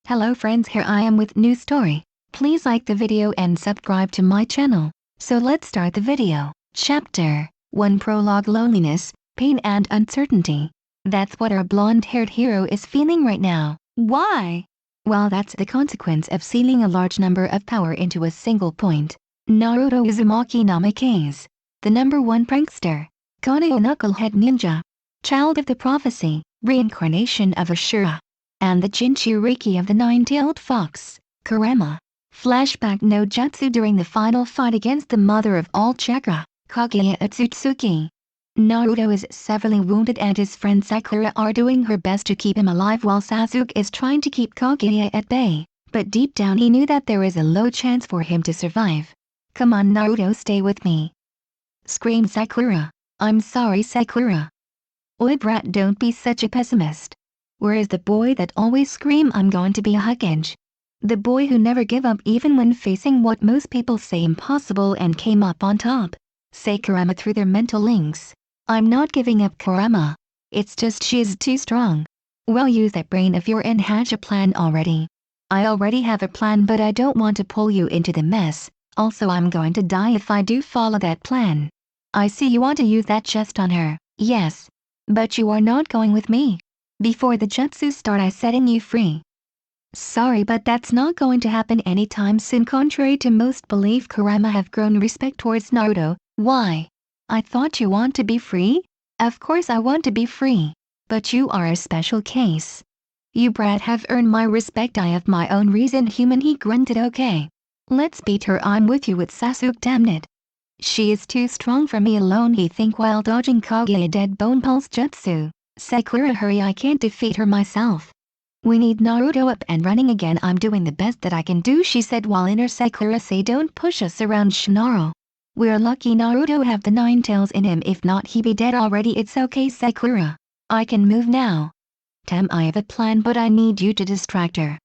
Hello friends, here I am with new story. Please like the video and subscribe to my channel. So let's start the video. Chapter 1 Prologue Loneliness, Pain and Uncertainty. That's what our blonde-haired hero is feeling right now. Why? Well, that's the consequence of sealing a large number of power into a single point. Naruto Uzumaki Namikaze, the #1 prankster, Kaneo Knucklehead Ninja, child of the prophecy, reincarnation of Ashura, and the Jinchuriki of the nine-tailed fox, Kurama. Flashback no jutsu during the final fight against the mother of all chakra, Kaguya Otsutsuki. Naruto is severely wounded and his friend Sakura are doing her best to keep him alive while Sasuke is trying to keep Kaguya at bay, but deep down he knew that there is a low chance for him to survive. Come on Naruto, stay with me, screamed Sakura. I'm sorry Sakura. Oi brat, don't be such a pessimist. Where is the boy that always scream I'm going to be a Hokage? The boy who never give up even when facing what most people say impossible and came up on top. Say Kurama through their mental links. I'm not giving up Kurama. It's just she is too strong. Well, use that brain of yours and hatch a plan already. I already have a plan, but I don't want to pull you into the mess. Also, I'm going to die if I do follow that plan. I see you want to use that chest on her. Yes. But you are not going with me. Before the jutsu start I setting you free. Sorry, but that's not going to happen anytime soon. Contrary to most belief, Kurama have grown respect towards Naruto. Why? I thought you want to be free? Of course I want to be free. But you are a special case. You brat have earned my respect. I have my own reason. Human, he grunted. Okay. Let's beat her. I'm with you with Sasuke, damn it. She is too strong for me alone, he think while dodging Kaguya dead bone pulse jutsu. Sakura, hurry, I can't defeat her myself. We need Naruto up and running again. I'm doing the best that I can do, she said while inner Sakura say don't push us around Shinaro. We're lucky Naruto have the 9 tails in him, if not he be dead already. It's okay Sakura. I can move now. Tam, I have a plan but I need you to distract her.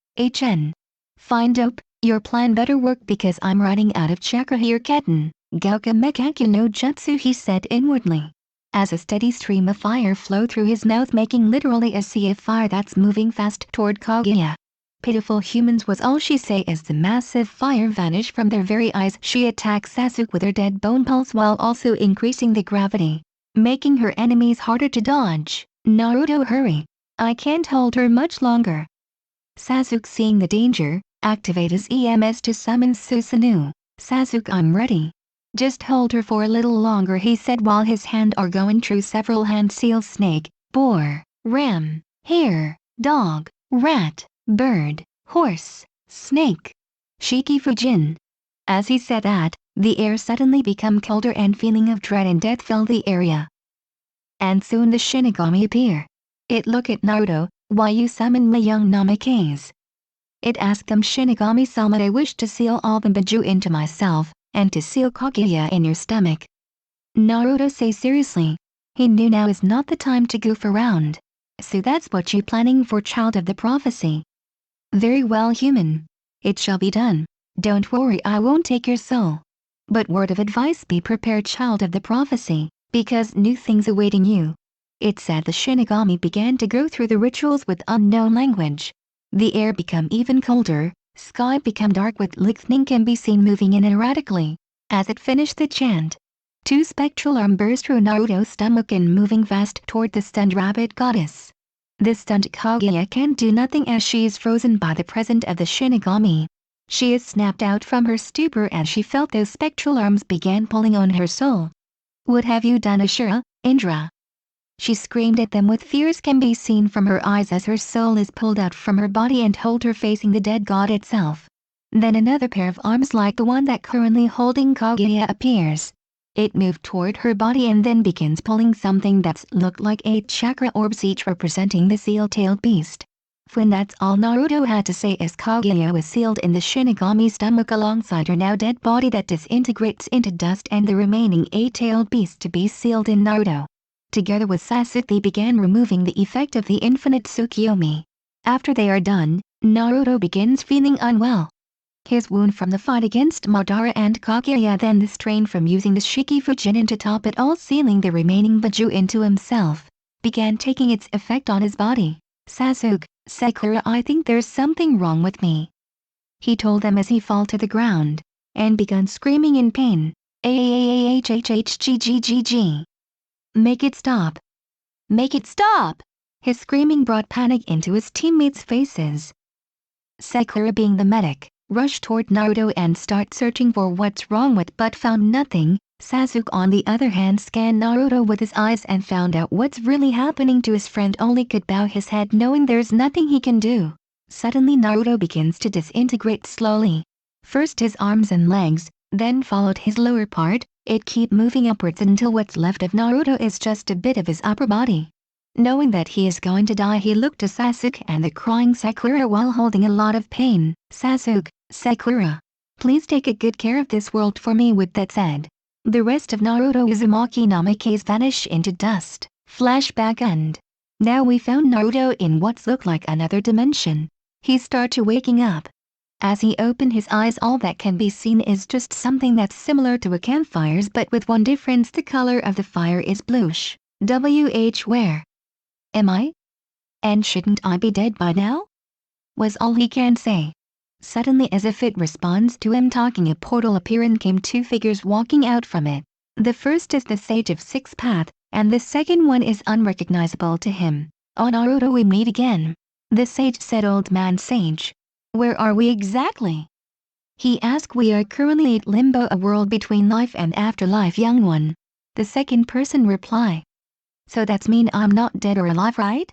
Fine dope, your plan better work because I'm running out of chakra here Ketten. Gauka Mekaku no Jutsu, he said inwardly, as a steady stream of fire flowed through his mouth, making literally a sea of fire that's moving fast toward Kaguya. Pitiful humans was all she say as the massive fire vanished from their very eyes. She attacked Sasuke with her dead bone pulse while also increasing the gravity, making her enemies harder to dodge. Naruto, hurry. I can't hold her much longer. Sasuke, seeing the danger, activated his EMS to summon Susanoo. Sasuke, I'm ready. Just hold her for a little longer, he said while his hand are going through several hand seals: snake, boar, ram, hare, dog, rat, bird, horse, snake. Shiki Fujin. As he said that, the air suddenly became colder and feeling of dread and death filled the area. And soon the Shinigami appear. It look at Naruto, why you summon me young Namikaze? It asked him, Shinigami-sama, I wish to seal all the Biju into myself, and to seal Kaguya in your stomach. Naruto say seriously. He knew now is not the time to goof around. So that's what you planning for, child of the prophecy? Very well human. It shall be done. Don't worry, I won't take your soul. But word of advice, be prepared child of the prophecy, because new things awaiting you. It said the Shinigami began to go through the rituals with unknown language. The air became even colder. Sky became dark with lightning can be seen moving in erratically. As it finished the chant, 2 spectral arms burst through Naruto's stomach and moving fast toward the stunned rabbit goddess. The stunned Kaguya can't do nothing as she is frozen by the presence of the Shinigami. She is snapped out from her stupor as she felt those spectral arms began pulling on her soul. What have you done, Ashura, Indra? She screamed at them with fears can be seen from her eyes as her soul is pulled out from her body and hold her facing the dead god itself. Then another pair of arms like the one that currently holding Kaguya appears. It moved toward her body and then begins pulling something that's looked like 8 chakra orbs, each representing the seal-tailed beast. When that's all Naruto had to say as Kaguya was sealed in the Shinigami's stomach alongside her now dead body that disintegrates into dust, and the remaining 8-tailed beast to be sealed in Naruto. Together with Sasuke they began removing the effect of the infinite Tsukuyomi. After they are done, Naruto begins feeling unwell. His wound from the fight against Madara and Kaguya, then the strain from using the Shiki Fujin to top it all, sealing the remaining Biju into himself, began taking its effect on his body. Sasuke, Sakura, I think there's something wrong with me, he told them as he fell to the ground, and began screaming in pain. Ahhhhhhgggg. Make it stop. Make it stop! His screaming brought panic into his teammates' faces. Sakura, being the medic, rushed toward Naruto and started searching for what's wrong with but found nothing. Sasuke on the other hand scanned Naruto with his eyes and found out what's really happening to his friend, only could bow his head knowing there's nothing he can do. Suddenly Naruto begins to disintegrate slowly. First his arms and legs, then followed his lower part. It keep moving upwards until what's left of Naruto is just a bit of his upper body. Knowing that he is going to die, he looked to Sasuke and the crying Sakura while holding a lot of pain. Sasuke, Sakura, please take a good care of this world for me. With that said, the rest of Naruto Uzumaki Namake's vanish into dust. Flashback end. Now we found Naruto in what's looked like another dimension. He started waking up. As he opened his eyes, all that can be seen is just something that's similar to a campfire's, but with one difference: the color of the fire is bluish. Where am I? And shouldn't I be dead by now? Was all he can say. Suddenly, as if it responds to him talking, a portal appeared and came two figures walking out from it. The first is the Sage of Six Path, and the second one is unrecognizable to him. "Oh Naruto, we meet again." The sage said. "Old man Sage, where are we exactly?" he asked. "We are currently at Limbo, a world between life and afterlife, young one," the second person replied. "So that's mean I'm not dead or alive, right?"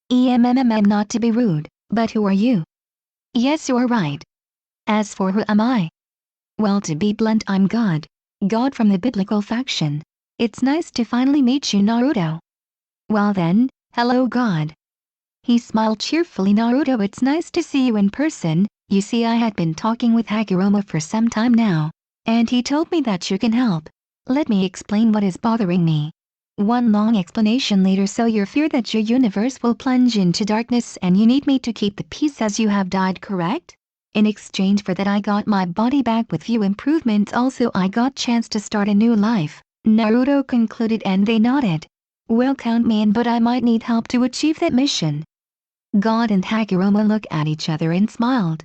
Not to be rude, but who are you?" "Yes, you're right. As for who am I? Well, to be blunt, I'm God. God from the biblical faction. It's nice to finally meet you, Naruto." "Well then, hello God." He smiled cheerfully. "Naruto, it's nice to see you in person. You see, I had been talking with Hagoromo for some time now, and he told me that you can help. Let me explain what is bothering me." One long explanation later. "So you fear that your universe will plunge into darkness and you need me to keep the peace as you have died, correct? In exchange for that I got my body back with few improvements. Also I got chance to start a new life," Naruto concluded, and they nodded. "Well, count me in, but I might need help to achieve that mission." God and Hagoromo looked at each other and smiled.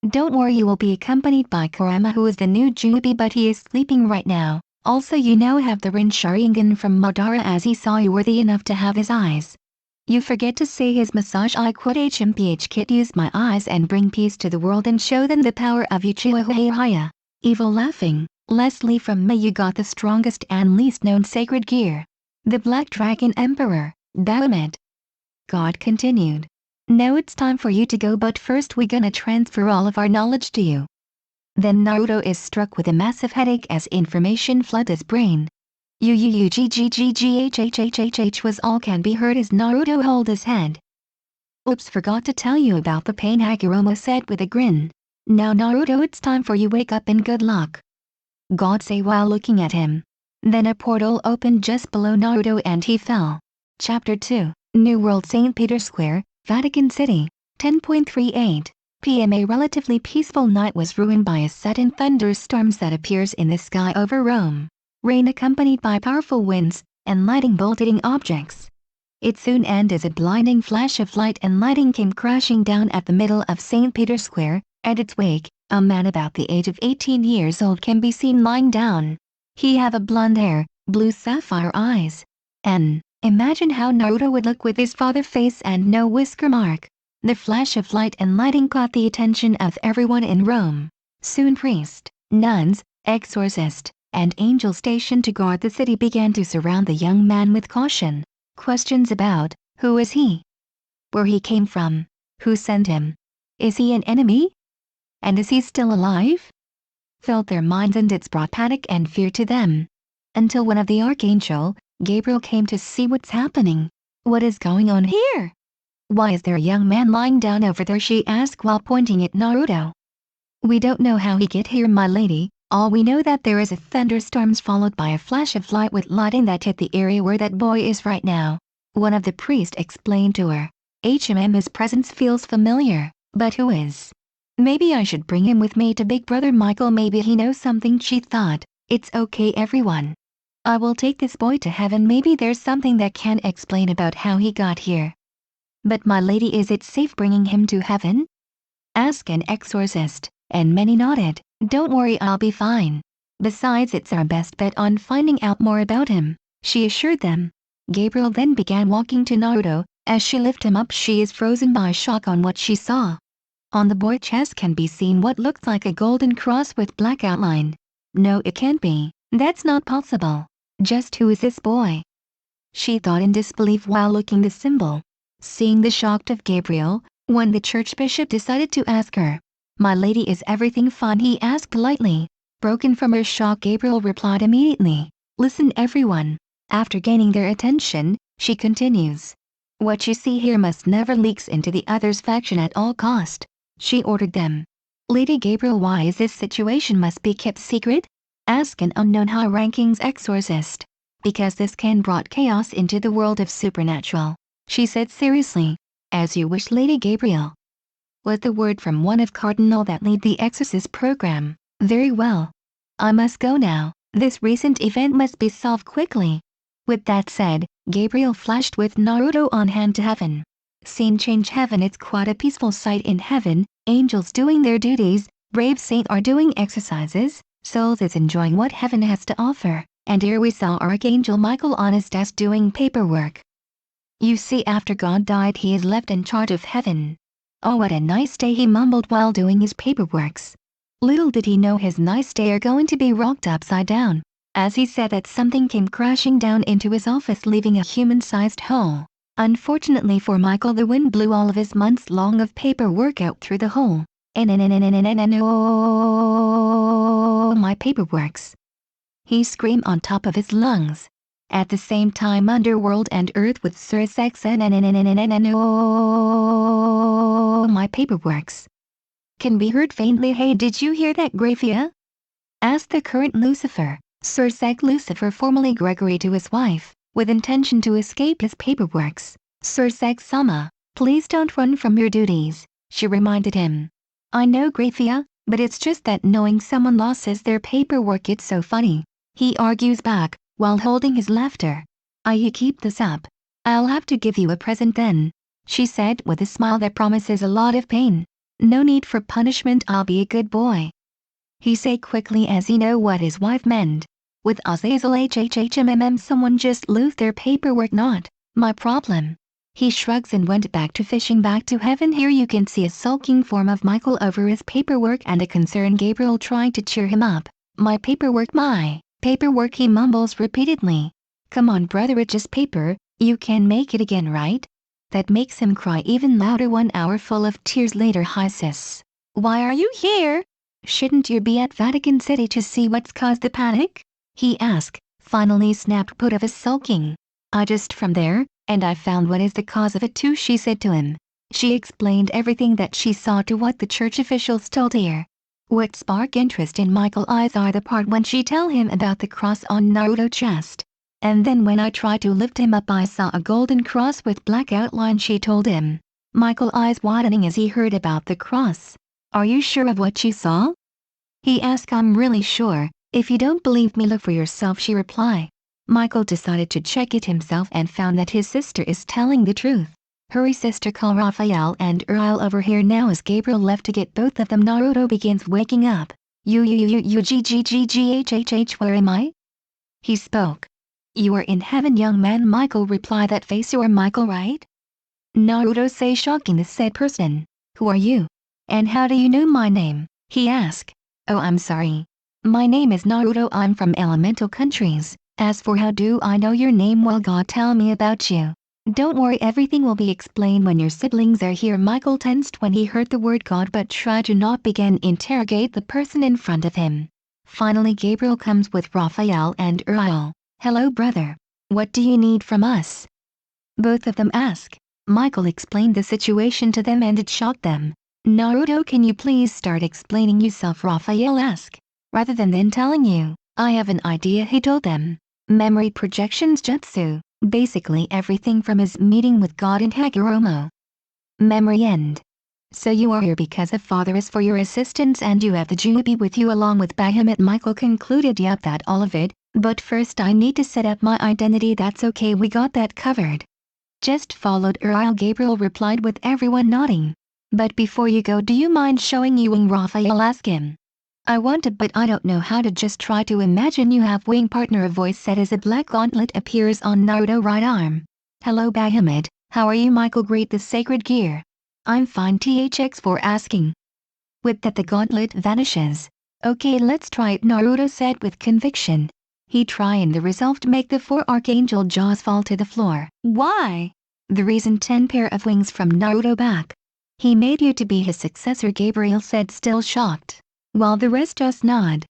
"Don't worry, you will be accompanied by Kurama, who is the new Jubi, but he is sleeping right now. Also you now have the Rin Sharingan from Madara, as he saw you worthy enough to have his eyes. You forget to say his massage I quote HMPH kit, use my eyes and bring peace to the world and show them the power of Uchiha." Evil laughing. "Leslie from May, you got the strongest and least known sacred gear. The Black Dragon Emperor, Baphomet." God continued. "Now it's time for you to go, but first we gonna transfer all of our knowledge to you." Then Naruto is struck with a massive headache as information flooded his brain. "Ggggghhhhh" was all can be heard as Naruto held his head. "Oops, forgot to tell you about the pain," Hagoromo said with a grin. "Now Naruto, it's time for you wake up and good luck," God said while looking at him. Then a portal opened just below Naruto and he fell. Chapter 2, New World, St. Peter's Square, Vatican City, 10:38 p.m. A relatively peaceful night was ruined by a sudden thunderstorm that appears in the sky over Rome. Rain accompanied by powerful winds and lightning bolting objects. It soon ended as a blinding flash of light and lightning came crashing down at the middle of St. Peter's Square. At its wake, a man about the age of 18 years old can be seen lying down. He have a blonde hair, blue sapphire eyes, and imagine how Naruto would look with his father face and no whisker mark. The flash of light and lightning caught the attention of everyone in Rome. Soon priests, nuns, exorcists, and angels stationed to guard the city began to surround the young man with caution. Questions about, who is he? Where he came from? Who sent him? Is he an enemy? And is he still alive? Filled their minds, and it's brought panic and fear to them. Until one of the Archangel, Gabriel, came to see what's happening. "What is going on here? Why is there a young man lying down over there?" she asked while pointing at Naruto. "We don't know how he get here, my lady. All we know that there is a thunderstorm followed by a flash of light with lightning that hit the area where that boy is right now," one of the priests explained to her. "His presence feels familiar, but who is? Maybe I should bring him with me to Big Brother Michael, maybe he knows something," she thought. "It's okay everyone. I will take this boy to heaven, maybe there's something that can explain about how he got here." But my lady, is it safe bringing him to heaven? Asked an exorcist, and many nodded. Don't worry, I'll be fine. Besides, it's our best bet on finding out more about him, she assured them. Gabriel then began walking to Naruto. As she lifted him up, she is frozen by shock on what she saw. On the boy's chest can be seen what looks like a golden cross with black outline. No, it can't be. That's not possible. Just who is this boy? She thought in disbelief while looking the symbol. Seeing the shock of Gabriel, when the church bishop decided to ask her, "My lady, is everything fine?" he asked politely. Broken from her shock, Gabriel replied immediately, "Listen everyone." After gaining their attention, she continues, "What you see here must never leak into the other's faction at all cost." She ordered them. "Lady Gabriel, why is this situation must be kept secret?" asked an unknown high-ranking exorcist. "Because this can brought chaos into the world of supernatural," she said seriously. "As you wish, Lady Gabriel," was the word from one of Cardinal that lead the exorcist program. "Very well. I must go now. This recent event must be solved quickly." With that said, Gabriel flashed with Naruto on hand to heaven. Scene change. Heaven. It's quite a peaceful sight in heaven. Angels doing their duties, brave saints are doing exercises, souls is enjoying what heaven has to offer, and here we saw Archangel Michael on his desk doing paperwork. You see, after God died, he is left in charge of heaven. "Oh, what a nice day," he mumbled while doing his paperworks. Little did he know his nice day are going to be rocked upside down. As he said that, something came crashing down into his office, leaving a human-sized hole. Unfortunately for Michael, the wind blew all of his months long of paperwork out through the hole. Oh, my paperworks! He screamed on top of his lungs. At the same time, underworld and earth with Sir Sex and oh, my paperworks can be heard faintly. "Hey, did you hear that, Graphia?" asked the current Lucifer, Sir Sex Lucifer, formerly Gregory, to his wife, with intention to escape his paperworks. "Sir Sex-sama, please don't run from your duties," she reminded him. "I know, Graphia, but it's just that knowing someone loses their paperwork, it's so funny," he argues back, while holding his laughter. "You keep this up, I'll have to give you a present then," she said with a smile that promises a lot of pain. "No need for punishment, I'll be a good boy," he said quickly, as he knew what his wife meant. "With Azazel HHHMMM, someone just lose their paperwork, not my problem." He shrugs and went back to fishing. Back to heaven. Here you can see a sulking form of Michael over his paperwork and a concerned Gabriel trying to cheer him up. My paperwork, he mumbles repeatedly. "Come on, brother, it's just paper, you can make it again, right?" That makes him cry even louder. 1 hour full of tears later. "Hi sis, why are you here? Shouldn't you be at Vatican City to see what's caused the panic?" he asked, finally snapped put of his sulking. "I just from there, and I found what is the cause of it too," she said to him. She explained everything that she saw to what the church officials told her. What sparked interest in Michael's eyes are the part when she tell him about the cross on Naruto's chest. "And then when I tried to lift him up, I saw a golden cross with black outline," she told him. Michael's eyes widening as he heard about the cross. "Are you sure of what you saw?" he asked. "I'm really sure. If you don't believe me, look for yourself," she replied. Michael decided to check it himself and found that his sister is telling the truth. "Hurry sister, call Raphael and Uriel over here now." As Gabriel left to get both of them, Naruto begins waking up. Where am I?" he spoke. "You are in heaven, young man," Michael replied. "That face, you are Michael, right?" Naruto say, shocking the said person. "Who are you? And how do you know my name?" he asked. "Oh, I'm sorry. My name is Naruto, I'm from elemental countries. As for how do I know your name, well, God tell me about you. Don't worry, everything will be explained when your siblings are here." Michael tensed when he heard the word God, but tried to not begin interrogate the person in front of him. Finally Gabriel comes with Raphael and Uriel. "Hello brother. What do you need from us?" both of them ask. Michael explained the situation to them and it shocked them. "Naruto, can you please start explaining yourself?" Raphael asked. "Rather than then telling you, I have an idea," he told them. "Memory projections jutsu. Basically everything from his meeting with God in Hagoromo. Memory end. So you are here because the father is for your assistance and you have the Jubi with you along with Bahamut." Michael concluded, "Yep, that all of it, but first I need to set up my identity." "That's okay, we got that covered. Just followed Uriel, Gabriel replied with everyone nodding. But before you go, do you mind showing you wing? Raphael asked him. I want to, but I don't know how to. Just try to imagine you have wing, partner, a voice said as a black gauntlet appears on Naruto's right arm. Hello Bahamut, how are you? Michael greet the sacred gear. I'm fine, THX for asking. With that the gauntlet vanishes. Okay, let's try it, Naruto said with conviction. He tried and the result make the 4 archangel jaws fall to the floor. Why? The reason 10 pair of wings from Naruto back. He made you to be his successor, Gabriel said, still shocked. While the rest just nod.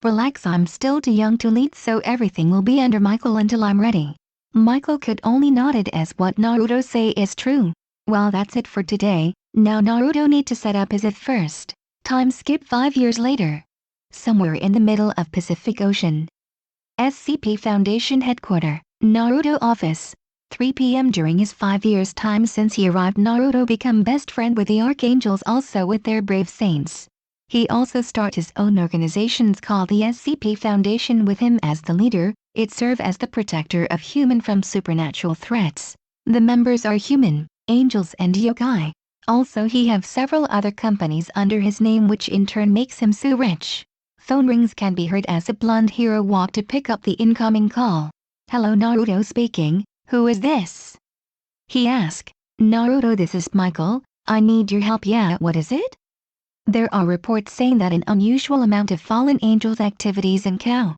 Relax, I'm still too young to lead, so everything will be under Michael until I'm ready. Michael could only nodded as what Naruto say is true. Well, that's it for today. Now Naruto need to set up his first. Time skip 5 years later. Somewhere in the middle of Pacific Ocean. SCP Foundation Headquarters, Naruto office. 3 p.m. During his 5 years time since he arrived, Naruto become best friend with the archangels, also with their brave saints. He also start his own organizations called the SCP Foundation with him as the leader. It serve as the protector of human from supernatural threats. The members are human, angels and yokai. Also he have several other companies under his name, which in turn makes him so rich. Phone rings can be heard as a blonde hero walked to pick up the incoming call. Hello, Naruto speaking, who is this? He asked. Naruto, this is Michael, I need your help. Yeah, what is it? There are reports saying that an unusual amount of fallen angels activities in Kao.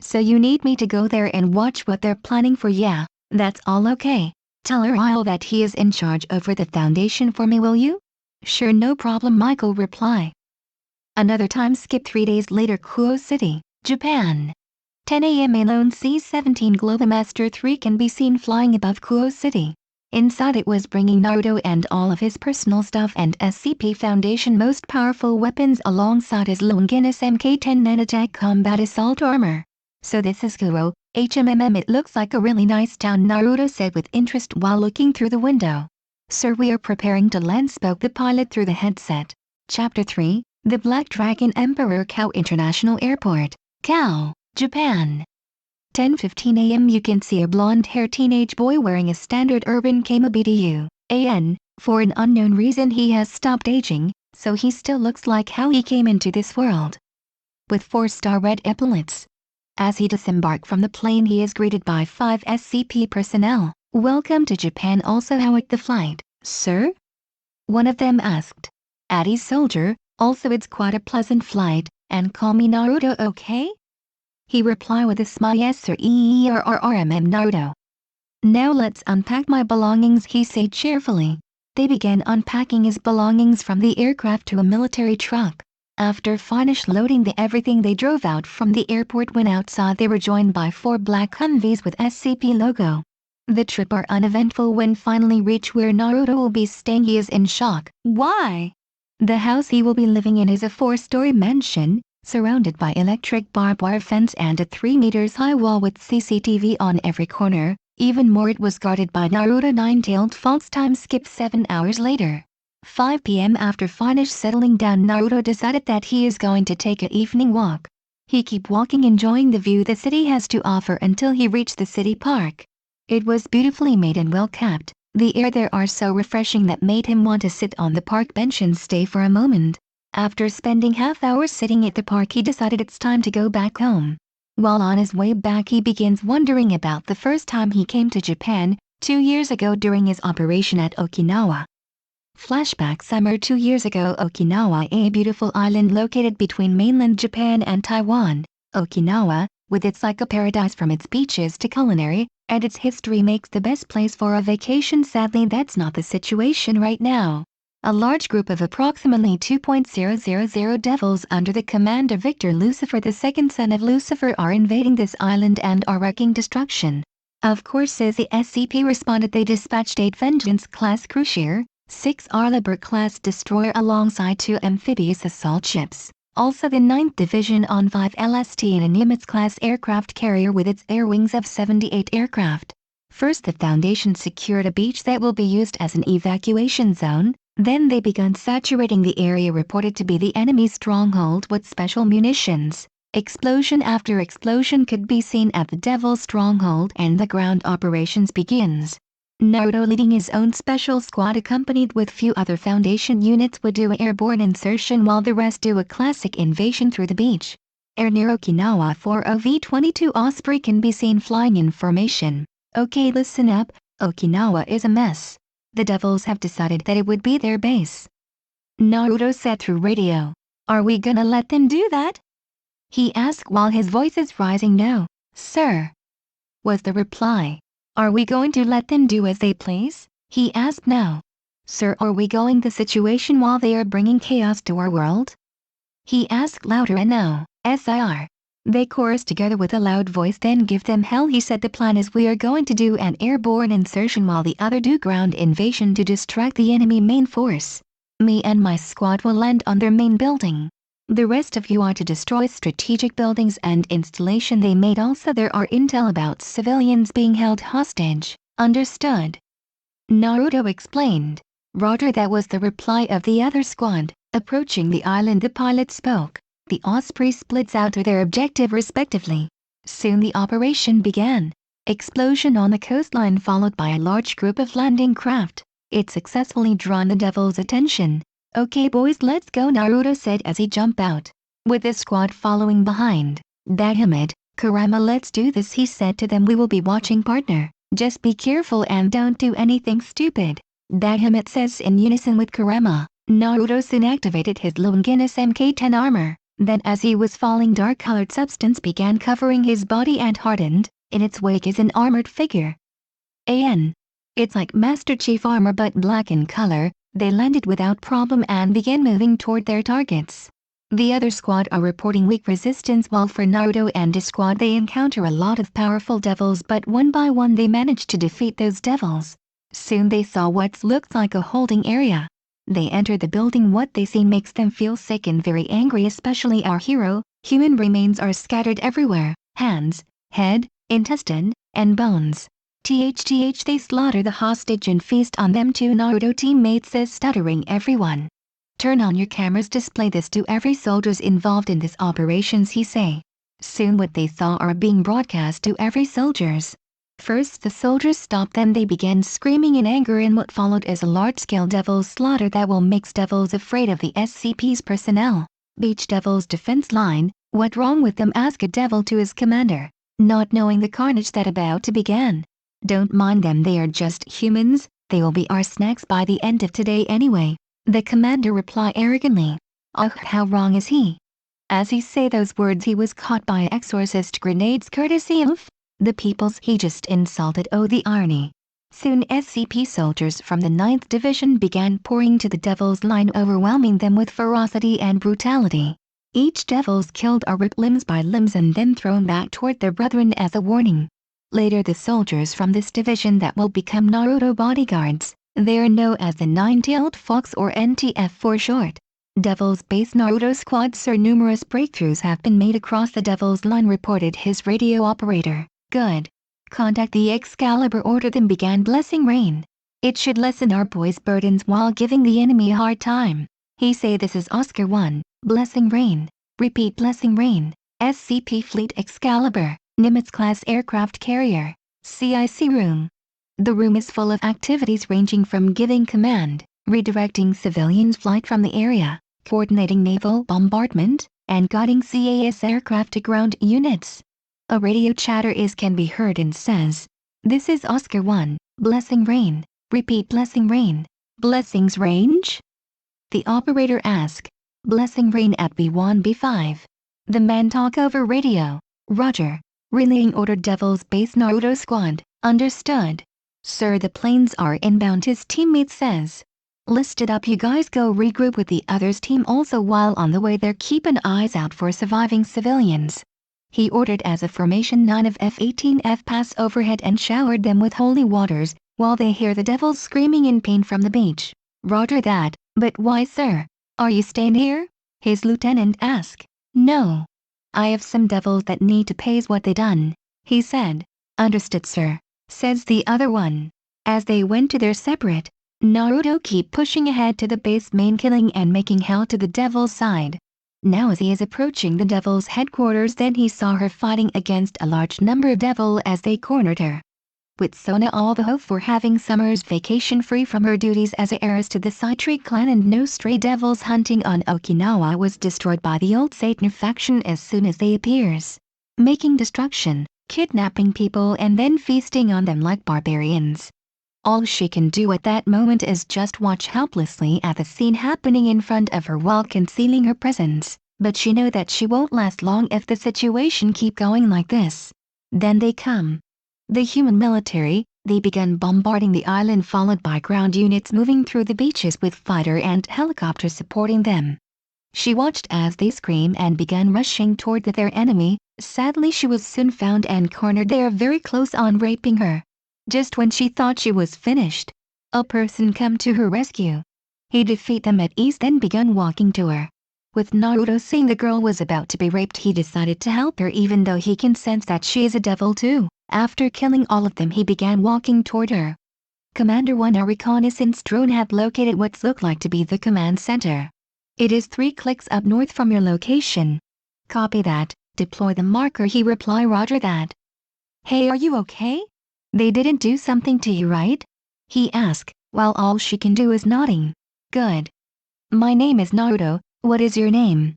So you need me to go there and watch what they're planning for? Yeah, that's all okay. Tell Uriel that he is in charge over the foundation for me, will you? Sure, no problem, Michael replied. Another time skip 3 days later, Kuo City, Japan. 10 a.m. A lone C-17 Globemaster 3 can be seen flying above Kuo City. Inside it was bringing Naruto and all of his personal stuff and SCP Foundation most powerful weapons alongside his Longinus Mk-10 Nanotech combat assault armor. So this is Kuo, it looks like a really nice town, Naruto said with interest while looking through the window. Sir, we are preparing to land, spoke the pilot through the headset. Chapter 3, The Black Dragon Emperor, Kao International Airport, Kao, Japan. 10:15 a.m. You can see a blonde-haired teenage boy wearing a standard urban KMOBDU, AN. For an unknown reason he has stopped aging, so he still looks like how he came into this world. With 4-star red epaulets. As he disembarked from the plane, he is greeted by 5 SCP personnel. Welcome to Japan. Also, how was the flight, sir? One of them asked. Addy soldier, also it's quite a pleasant flight, and call me Naruto, okay? He replied with a smile. Yes sir, Naruto. Now let's unpack my belongings, he said cheerfully. They began unpacking his belongings from the aircraft to a military truck. After finished loading everything, they drove out from the airport. When outside they were joined by 4 black Humvees with SCP logo. The trip are uneventful. When finally reach where Naruto will be staying, he is in shock. Why? The house he will be living in is a 4-story mansion, surrounded by electric barbed wire fence and a 3 meters high wall with CCTV on every corner. Even more, it was guarded by Naruto 9-tailed fox. Time skip 7 hours later. 5 p.m. After finished settling down, Naruto decided that he is going to take an evening walk. He kept walking, enjoying the view the city has to offer until he reached the city park. It was beautifully made and well kept. The air there are so refreshing that made him want to sit on the park bench and stay for a moment. After spending half hour sitting at the park, he decided it's time to go back home. While on his way back, he begins wondering about the first time he came to Japan, 2 years ago during his operation at Okinawa. Flashback. Summer 2 years ago, Okinawa, a beautiful island located between mainland Japan and Taiwan. Okinawa, with its like a paradise from its beaches to culinary, and its history, makes the best place for a vacation. Sadly, that's not the situation right now. A large group of approximately 2,000 devils under the command of Victor Lucifer, the second son of Lucifer, are invading this island and are wreaking destruction. Of course, as the SCP responded, they dispatched 8 Vengeance-class cruiser, 6 Arleigh-class destroyer alongside 2 amphibious assault ships. Also the 9th Division on 5 LST and a Nimitz-class aircraft carrier with its air wings of 78 aircraft. First, the Foundation secured a beach that will be used as an evacuation zone. Then they begun saturating the area reported to be the enemy's stronghold with special munitions. Explosion after explosion could be seen at the Devil's stronghold, and the ground operations begins. Naruto, leading his own special squad accompanied with few other Foundation units, would do airborne insertion while the rest do a classic invasion through the beach. Air near Okinawa 40V-22 Osprey can be seen flying in formation. Okay, listen up, Okinawa is a mess. The devils have decided that it would be their base. Naruto said through radio. Are we gonna let them do that? He asked while his voice is rising. No, sir, was the reply. Are we going to let them do as they please? He asked. No, sir. Are we going the situation while they are bringing chaos to our world? He asked louder. And no, sir. They chorused together with a loud voice. Then give them hell. He said the plan is we are going to do an airborne insertion while the other do ground invasion to distract the enemy main force. Me and my squad will land on their main building. The rest of you are to destroy strategic buildings and installation they made. Also there are intel about civilians being held hostage. Understood? Naruto explained. Roger, that was the reply of the other squad. Approaching the island, the pilot spoke. The Osprey splits out to their objective respectively. Soon the operation began. Explosion on the coastline followed by a large group of landing craft. It successfully drawn the devil's attention. Okay boys, let's go, Naruto said as he jumped out. With the squad following behind. Daihimid, Kurama, let's do this, he said to them. We will be watching, partner. Just be careful and don't do anything stupid. Daihimid says in unison with Kurama. Naruto soon activated his Longinus MK10 armor. Then as he was falling, dark-colored substance began covering his body and hardened. In its wake is an armored figure. It's like Master Chief armor but black in color. They landed without problem and began moving toward their targets. The other squad are reporting weak resistance, while for Naruto and his squad they encounter a lot of powerful devils, but one by one they managed to defeat those devils. Soon they saw what looked like a holding area. They entered the building. What they see makes them feel sick and very angry, especially our hero. Human remains are scattered everywhere, hands, head, intestine, and bones. They slaughter the hostage and feast on them too. Naruto teammate says, stuttering. Everyone, turn on your cameras, display this to every soldiers involved in this operations, he say. Soon what they saw are being broadcast to every soldiers. First the soldiers stopped, then they began screaming in anger, and what followed is a large-scale devil's slaughter that will make devils afraid of the SCP's personnel. Beach Devil's defense line, what wrong with them, asked a devil to his commander, not knowing the carnage that about to begin. Don't mind them, they are just humans, they will be our snacks by the end of today anyway. The commander replied arrogantly. Oh, how wrong is he? As he say those words he was caught by exorcist grenades courtesy of the peoples he just insulted. Oh, the irony. Soon SCP soldiers from the 9th Division began pouring to the devil's line, overwhelming them with ferocity and brutality. Each devil's killed are ripped limbs by limbs and then thrown back toward their brethren as a warning. Later the soldiers from this division that will become Naruto bodyguards, they are known as the Nine-Tailed Fox or NTF for short. Devil's Base Naruto squad, sir, numerous breakthroughs have been made across the devil's line, reported his radio operator. Good. Contact the Excalibur, order them, began blessing rain. It should lessen our boys' burdens while giving the enemy a hard time. He say this is Oscar 1, blessing rain. Repeat, blessing rain. SCP Fleet Excalibur. Nimitz-class aircraft carrier. CIC room. The room is full of activities ranging from giving command, redirecting civilians' flight from the area, coordinating naval bombardment, and guiding CAS aircraft to ground units. A radio chatter can be heard and says, "This is Oscar 1, blessing rain. Repeat, blessing rain. Blessings range?" The operator asked, "Blessing rain at B1 B5. The man talk over radio. Roger. Relaying order, Devil's Base Naruto squad. Understood. Sir, the planes are inbound," his teammate says. "List it up, you guys go regroup with the others team. Also while on the way there, keep an eyes out for surviving civilians." He ordered as a formation 9 of F-18F pass overhead and showered them with holy waters, while they hear the devils screaming in pain from the beach. Roger that, but why, sir? Are you staying here? His lieutenant asked. No. I have some devils that need to pay what they done, he said. Understood, sir, says the other one. As they went to their separate, Naruto keep pushing ahead to the base main, killing and making hell to the devil's side. Now as he is approaching the devil's headquarters, then he saw her fighting against a large number of devil as they cornered her. with Sona all the hope for having summer's vacation free from her duties as heiress to the Saitree clan and no stray devils hunting on Okinawa was destroyed by the old Satan faction as soon as they appears, making destruction, kidnapping people and then feasting on them like barbarians. All she can do at that moment is just watch helplessly at the scene happening in front of her while concealing her presence, but she knows that she won't last long if the situation keep going like this. Then they come. The human military, they began bombarding the island followed by ground units moving through the beaches with fighter and helicopters supporting them. She watched as they screamed and began rushing toward their enemy. Sadly she was soon found and cornered there very close on raping her. Just when she thought she was finished, a person came to her rescue. He defeated them at ease then began walking to her. With Naruto seeing the girl was about to be raped he decided to help her even though he can sense that she is a devil too. After killing all of them he began walking toward her. Commander 1 A reconnaissance drone had located what looked like to be the command center. It is 3 clicks up north from your location. Copy that, deploy the marker he replied roger that. Hey, are you okay? They didn't do something to you, right? He asked, while all she can do is nodding. Good. My name is Naruto, what is your name?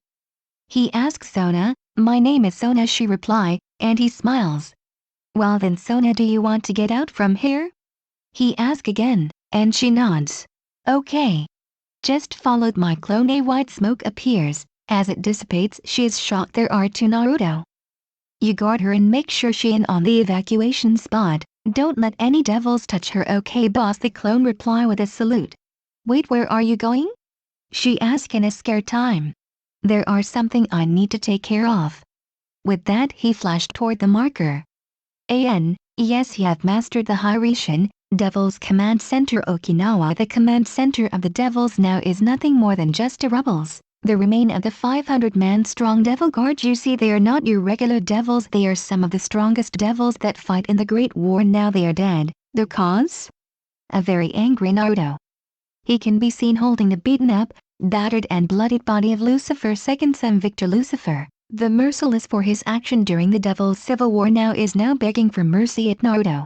He asks Sona. My name is Sona she replied, and he smiles. Well then Sona, do you want to get out from here? He asks again, and she nods. Okay. Just followed my clone. A white smoke appears. As it dissipates she is shot there are 2 Naruto. You guard her and make sure she in on the evacuation spot. Don't let any devils touch her. Okay boss, the clone reply with a salute. Wait, where are you going? She asked in a scared time. There are something I need to take care of. With that he flashed toward the marker. Yes, you have mastered the Hiraishin, Devil's Command Center Okinawa. The command center of the devils now is nothing more than just a rebels. The remain of the 500-man strong devil guard. You see, they are not your regular devils, they are some of the strongest devils that fight in the Great War. Now they are dead. Their cause? A very angry Naruto. He can be seen holding the beaten up, battered and bloodied body of Lucifer's second son Victor Lucifer, the merciless for his action during the Devil's Civil War, is now begging for mercy at Naruto.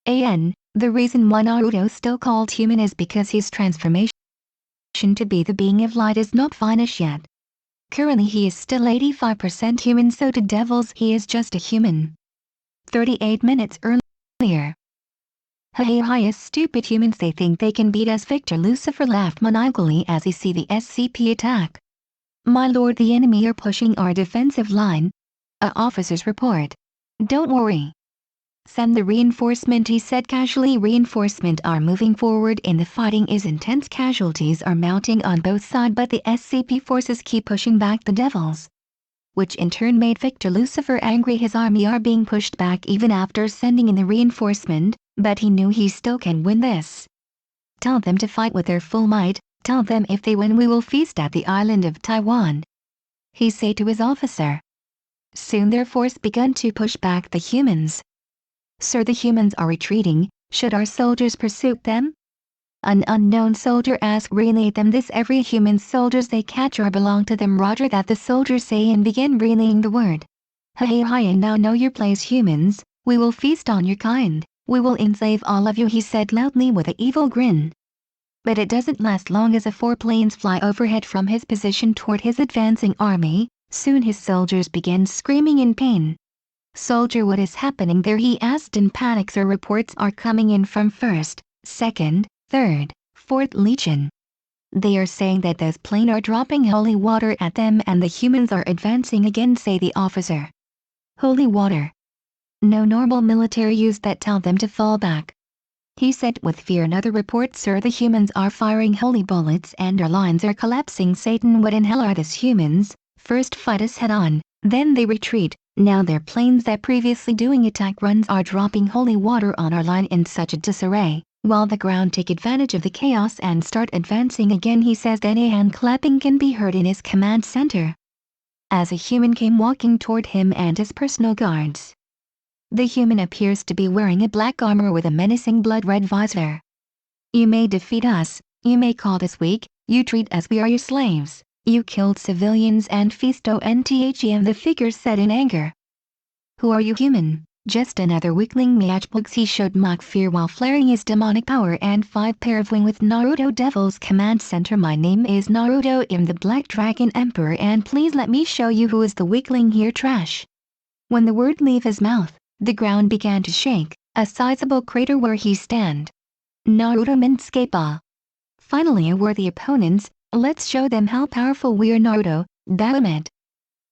The reason why Naruto still called human is because his transformation to be the being of light is not finished yet. Currently he is still 85% human, so to devils he is just a human. 38 minutes earlier. Hey, stupid humans, they think they can beat us. Victor Lucifer laughed maniacally as he see the SCP attack. My lord, the enemy are pushing our defensive line. Officers report. Don't worry. Send the reinforcement, he said casually. Reinforcement are moving forward and the fighting is intense. Casualties are mounting on both sides, but the SCP forces keep pushing back the devils, which in turn made Victor Lucifer angry. His army are being pushed back even after sending in the reinforcement, but he knew he still can win this. Tell them to fight with their full might. Tell them if they win we will feast at the island of Taiwan, he said to his officer. Soon their force began to push back the humans. Sir, the humans are retreating, should our soldiers pursue them? An unknown soldier asked. Relay them this. Every human soldiers they catch or belong to them. Roger that, the soldiers say and begin relaying the word. Hey, and now know your place humans, we will feast on your kind, we will enslave all of you, he said loudly with an evil grin. But it doesn't last long as 4 planes fly overhead from his position toward his advancing army. Soon his soldiers began screaming in pain. Soldier, what is happening there, he asked in panic. Sir, reports are coming in from 1st, 2nd, 3rd, 4th Legion. They are saying that those planes are dropping holy water at them and the humans are advancing again, say the officer. Holy water? No normal military use that, tell them to fall back, he said with fear. Another report, sir, the humans are firing holy bullets and our lines are collapsing. Satan, what in hell are these humans? First fight us head on, then they retreat. Now their planes that previously doing attack runs are dropping holy water on our line in such a disarray, while the ground take advantage of the chaos and start advancing again, he says. Then a hand clapping can be heard in his command center, as a human came walking toward him and his personal guards. The human appears to be wearing a black armor with a menacing blood-red visor. You may defeat us, you may call us weak, you treat us we are your slaves. You killed civilians and feast on them, the figure said in anger. Who are you, human? Just another weakling matchbox. He showed mock fear while flaring his demonic power and 5 pair of wing with Naruto Devil's Command Center. My name is Naruto. I'm the Black Dragon Emperor, and please let me show you who is the weakling here. Trash. When the word leave his mouth, the ground began to shake, a sizable crater where he stand. Naruto Minscape. Finally a worthy opponents, let's show them how powerful we are. Naruto, Baphomet.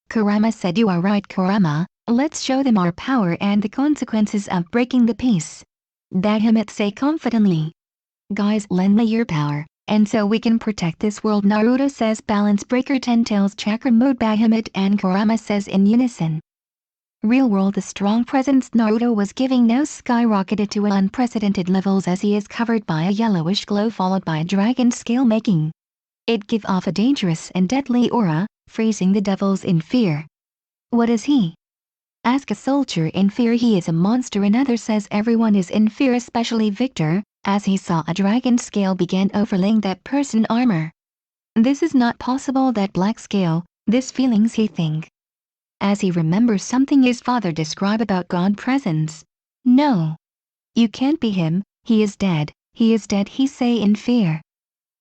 Kurama said, you are right Kurama, let's show them our power and the consequences of breaking the peace. Baphomet say confidently. Guys, lend me your power, and so we can protect this world. Naruto says balance breaker 10 tails chakra mode. Baphomet and Kurama says in unison. Real world the strong presence Naruto was giving now skyrocketed to unprecedented levels as he is covered by a yellowish glow followed by a dragon scale making it give off a dangerous and deadly aura, freezing the devils in fear. What is he? Ask a soldier in fear. He is a monster. Another says everyone is in fear, especially Victor, as he saw a dragon scale began overlaying that person armor. This is not possible. That black scale, this feelings he think. As he remembers something his father described about God presence. No. You can't be him, he is dead, he say in fear.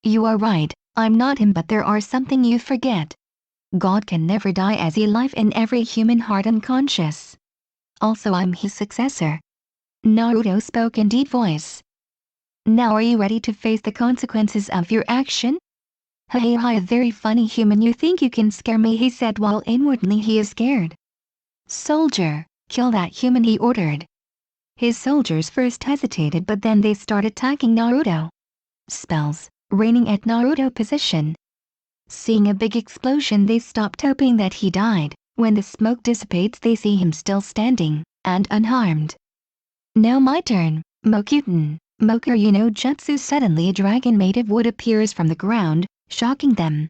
You are right, I'm not him, but there are something you forget. God can never die as he life in every human heart unconscious. Also I'm his successor. Naruto spoke in deep voice. Now are you ready to face the consequences of your action? Hi, very funny human, you think you can scare me, he said while inwardly he is scared. Soldier, kill that human, he ordered. His soldiers first hesitated but then they started attacking Naruto. Spells, raining at Naruto position. Seeing a big explosion they stopped hoping that he died. When the smoke dissipates they see him still standing, and unharmed. Now my turn, Mokuten, Mokuryu no Jutsu. Suddenly a dragon made of wood appears from the ground, shocking them.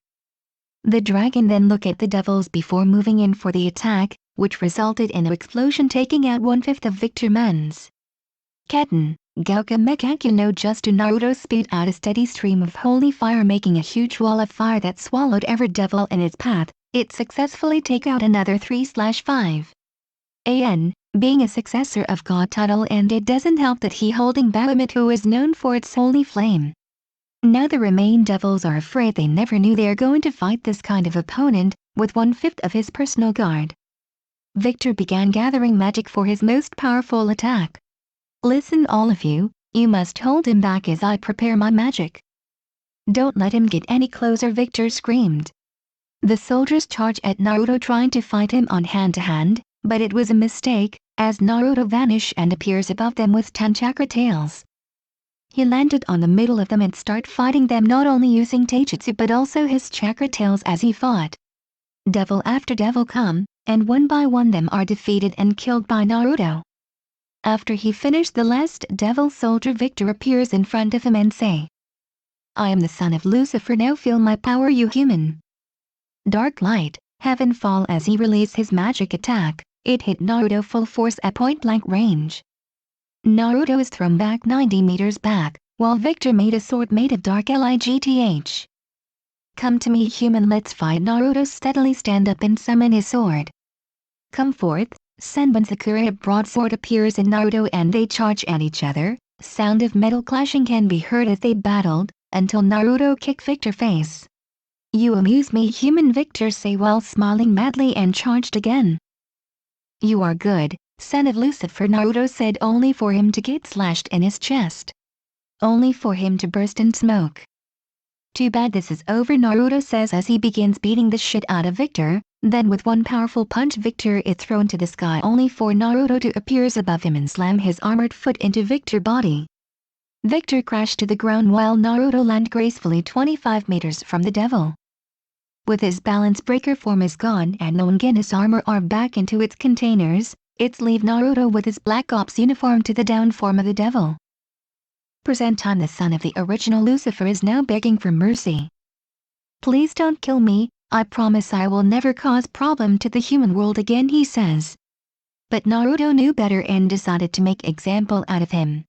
The dragon then looked at the devils before moving in for the attack, which resulted in an explosion taking out 1/5 of Victor Men's. Ketten, Gouka Mekaku no Jutsu. Naruto spit out a steady stream of holy fire making a huge wall of fire that swallowed every devil in its path. It successfully take out another 3/5. Being a successor of God title, and it doesn't help that he holding Baphomet who is known for its holy flame. Now the remaining devils are afraid. They never knew they are going to fight this kind of opponent, with 1/5 of his personal guard. Victor began gathering magic for his most powerful attack. Listen all of you, you must hold him back as I prepare my magic. Don't let him get any closer, Victor screamed. The soldiers charged at Naruto trying to fight him on hand-to-hand, but it was a mistake, as Naruto vanished and appears above them with 10 chakra tails. He landed on the middle of them and started fighting them, not only using taijutsu but also his chakra tails as he fought. Devil after devil come, and one by one them are defeated and killed by Naruto. After he finished the last devil soldier, Victor appears in front of him and say, I am the son of Lucifer, now feel my power you human. Dark light, heaven fall as he released his magic attack, it hit Naruto full force at point-blank range. Naruto is thrown back 90 meters back, while Victor made a sword made of dark light. Come to me human, let's fight. Naruto steadily stand up and summon his sword. Come forth, Senbon Sakura. A broadsword appears in Naruto and they charge at each other. Sound of metal clashing can be heard as they battled, until Naruto kicked Victor face. You amuse me human, Victor say while smiling madly and charged again. You are good, son of Lucifer, Naruto said, only for him to get slashed in his chest. Only for him to burst in smoke. Too bad this is over, Naruto says as he begins beating the shit out of Victor. Then with one powerful punch Victor is thrown to the sky, only for Naruto to appear above him and slam his armored foot into Victor's body. Victor crashed to the ground while Naruto landed gracefully 25 meters from the devil. With his balance breaker form is gone and Nongen's armor are back into its containers, it's leave Naruto with his Black Ops uniform to the down form of the devil. Present time, the son of the original Lucifer is now begging for mercy. Please don't kill me, I promise I will never cause problem to the human world again, he says. But Naruto knew better and decided to make example out of him.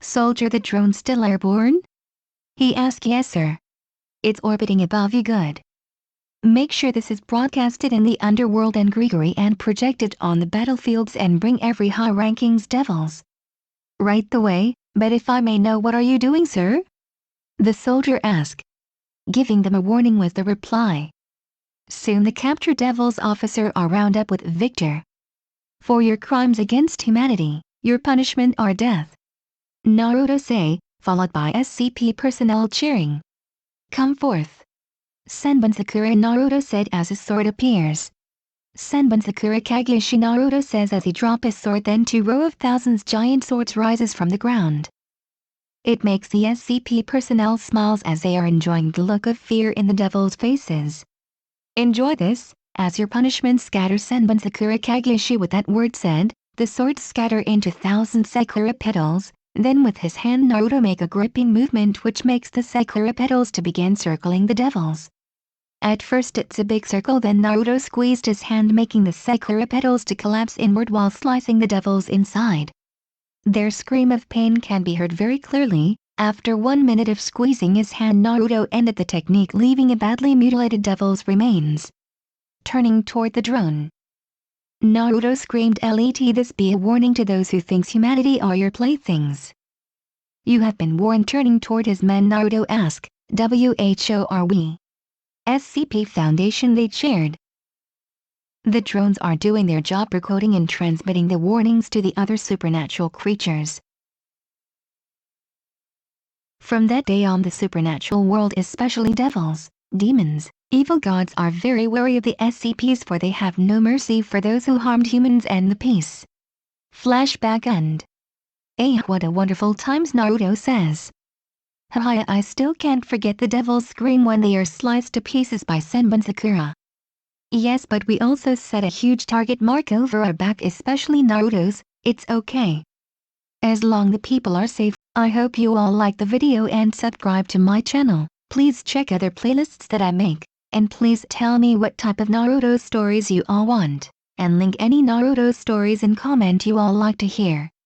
Soldier, the drone still airborne? He asked. Yes sir. It's orbiting above you, good. Make sure this is broadcasted in the underworld and Gregory and projected on the battlefields and bring every high rankings devils. Right the way, but if I may know, what are you doing, sir? The soldier asked. Giving them a warning was the reply. Soon the captured devils officer are round up with Victor. For your crimes against humanity, your punishment are death. Naruto say, followed by SCP personnel cheering. Come forth. Senbon Sakura, Naruto said as his sword appears. Senbon Sakura Kageyoshi, Naruto says as he drops his sword, then 2 rows of thousands giant swords rises from the ground. It makes the SCP personnel smiles as they are enjoying the look of fear in the devil's faces. Enjoy this, as your punishment scatter, Senbon Sakura Kageyoshi. With that word said, the swords scatter into thousand sakura petals, then with his hand Naruto make a gripping movement which makes the sakura petals to begin circling the devils. At first it's a big circle, then Naruto squeezed his hand making the sakura petals to collapse inward while slicing the devils inside. Their scream of pain can be heard very clearly. After 1 minute of squeezing his hand, Naruto ended the technique, leaving a badly mutilated devil's remains. Turning toward the drone, Naruto screamed, "Let this be a warning to those who thinks humanity are your playthings. You have been warned." Turning toward his men, Naruto asked, "Who are we?" SCP Foundation, they cheered. The drones are doing their job recording and transmitting the warnings to the other supernatural creatures. From that day on, the supernatural world, especially devils, demons, evil gods, are very wary of the SCPs, for they have no mercy for those who harmed humans and the peace. Flashback end. What a wonderful times, Naruto says. Haha, I still can't forget the devil's scream when they are sliced to pieces by Senbon Sakura. Yes, but we also set a huge target mark over our back, especially Naruto's. It's okay. As long the people are safe. I hope you all like the video and subscribe to my channel. Please check other playlists that I make, and please tell me what type of Naruto stories you all want, and link any Naruto stories in comment you all like to hear.